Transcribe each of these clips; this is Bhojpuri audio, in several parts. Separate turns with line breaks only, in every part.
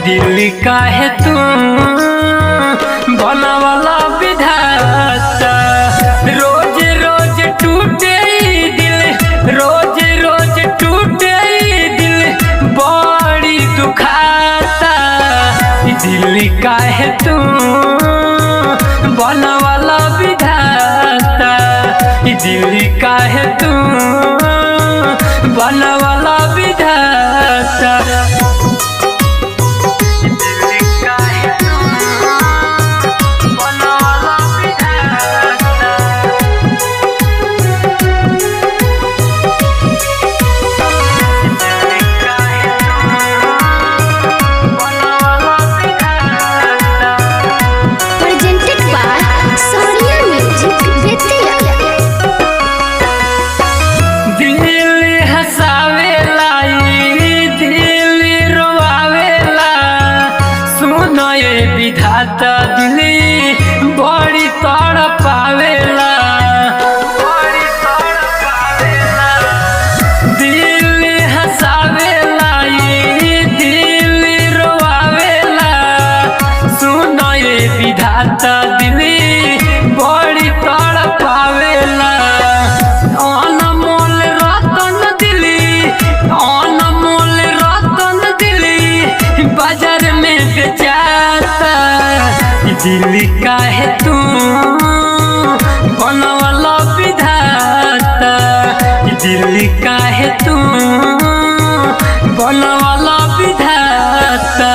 दिल काहे तू बनवाला विधाता। रोज रोज टूटे दिल, रोज रोज टूटे दिल, बड़ी दुखाता। दिल काहे तू बनवाला विधाता। दिल काहे तू बनवाला विधाता। विधाता दिली बड़ी तड़पावेला, दिल हंसावेला दिल रोआवेला। सुनो ये विधाता दिली बड़ी तड़पावेला। अनमोल रतन दिली, अनमोल रतन दिली बाजार में बेचा। दिल काहे तू बनवाला विधाता। दिल काहे तू बनवाला विधाता।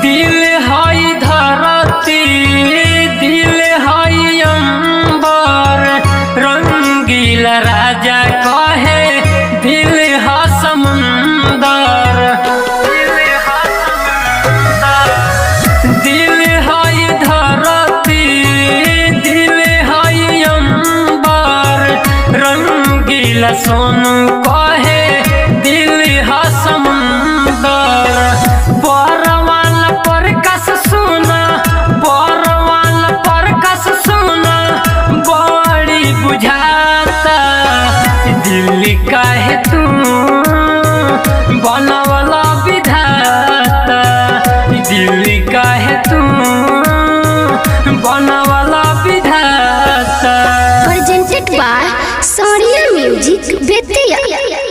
दिल हई धरती, दिल हई अंबर, रंगीला राजा कहे दिल ह समुंदर। दिल हई धरती, दिल हई अंबर, रंगीला सोनू कहे दिल ह समुंदर। परवाला प्रकाश सुना, परवाला प्रकाश सुना बड़ी बुझाता। दिल काहे तू बनवाला विधाता। दिल काहे तू बनवाला विधाता।
Presented by Sonia Music Vidya।